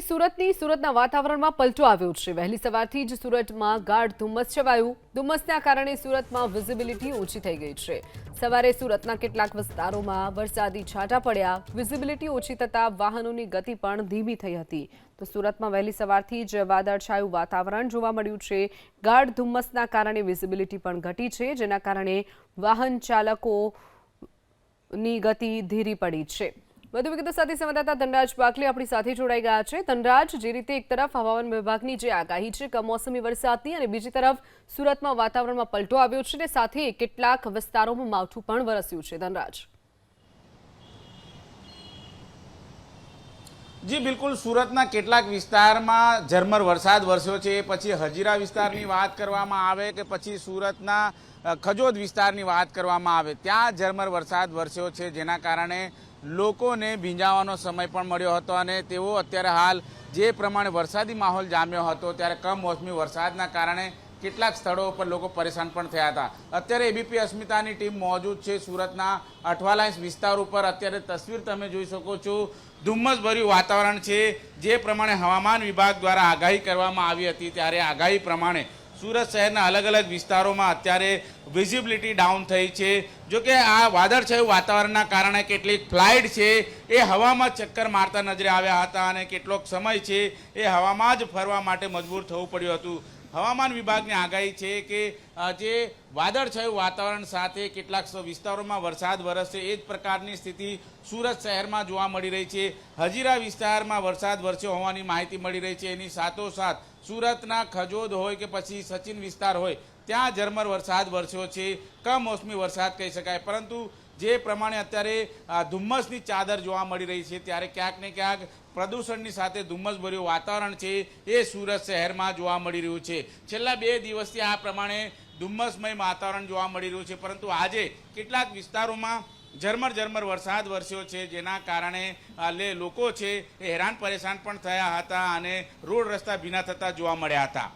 સુરતના વાતાવરણમાં પલટો આવ્યો છે। વહેલી સવારથી જ સુરતમાં ગાઢ ધુમ્મસ છવાયું। ધુમ્મસના કારણે સુરતમાં વિઝિબિલિટી ઓછી થઈ ગઈ છે। સવારે સુરતના કેટલાક વિસ્તારોમાં વરસાદી છાંટા પડ્યા। વિઝિબિલિટી ઓછી થતાં વાહનોની ગતિ પણ ધીમી થઈ હતી। તો સુરતમાં વહેલી સવારથી જ વાદળછાયું વાતાવરણ જોવા મળ્યું છે। ગાઢ ધુમ્મસના કારણે વિઝિબિલિટી પણ ઘટી છે, જેના કારણે વાહન ચાલકોની ગતિ ધીરી પડી છે। વધુ વિગતો સાથે સંવાદદાતા ધનરાજ બાકલી આપણી સાથે જોડાઈ ગયા છે। ધનરાજ, જે રીતે એક તરફ હવામાન વિભાગની જે આગાહી છે કમોસમી વરસાદની અને બીજી તરફ સુરતમાં વાતાવરણમાં પલટો આવ્યો છે અને સાથે કેટલાક વિસ્તારોમાં માવઠું પણ વરસ્યું છે। ધનરાજ, જી બિલકુલ, સુરતના કેટલાક વિસ્તારમાં ઝરમર વરસાદ વરસ્યો છે। પછી હજીરા વિસ્તારની વાત કરવામાં આવે કે પછી સુરતના ખજોદ વિસ્તારની વાત કરવામાં આવે, ત્યાં ઝરમર વરસાદ વરસ્યો છે, જેના કારણે લોકોને ભીંજાવાનો સમય પણ મળ્યો હતો અને તેઓ અત્યારે હાલ જે પ્રમાણે વરસાદી માહોલ જામ્યો હતો ત્યારે કમોસમી વરસાદના કારણે કેટલાક સ્થળો પર લોકો પરેશાન પણ થયા હતા। અત્યારે એબીપી અસ્મિતાની ટીમ મોજૂદ છે સુરતના અઠવાલાઇન્સ વિસ્તાર ઉપર। અત્યારે તસવીર તમે જોઈ શકો છો, ધુમ્મસભર્યું વાતાવરણ છે। જે પ્રમાણે હવામાન વિભાગ દ્વારા આગાહી કરવામાં આવી હતી, ત્યારે આગાહી પ્રમાણે સુરત શહેરના અલગ અલગ વિસ્તારોમાં અત્યારે વિઝિબિલિટી ડાઉન થઈ છે। જોકે આ વાદળછાયું વાતાવરણના કારણે કેટલીક ફ્લાઇટ છે એ હવામાં ચક્કર મારતા નજરે આવ્યા હતા અને કેટલોક સમય છે એ હવામાં જ ફરવા માટે મજબૂર થવું પડ્યું હતું। હવામાન વિભાગની આગાહી છે કે જે વાદળછાયું વાતાવરણ સાથે કેટલાક વિસ્તારોમાં વરસાદ વરસશે, એ જ પ્રકારની સ્થિતિ સુરત શહેરમાં જોવા મળી રહી છે। હજીરા વિસ્તારમાં વરસાદ વરસ્યો હોવાની માહિતી મળી રહી છે। એની સાથોસાથ સુરતના ખજોદ હોય કે પછી સચિન વિસ્તાર હોય, ત્યાં ઝરમર વરસાદ વરસ્યો છે। કમોસમી વરસાદ કહી શકાય, પરંતુ જે પ્રમાણે અત્યારે ધુમ્મસની ચાદર જોવા મળી રહી છે, ત્યારે ક્યાંક ને ક્યાંક પ્રદૂષણની સાથે ધુમ્મસભર્યું વાતાવરણ છે એ સુરત શહેરમાં જોવા મળી રહ્યું છે। છેલ્લા 2 દિવસથી આ પ્રમાણે ધુમ્મસમય વાતાવરણ જોવા મળી રહ્યું છે, પરંતુ આજે કેટલાક વિસ્તારોમાં ઝરમર વરસાદ વરસ્યો છે, જેના કારણે લોકો છે એ હેરાન પરેશાન પણ થયા હતા અને રોડ રસ્તા ભીના થતા જોવા મળ્યા હતા।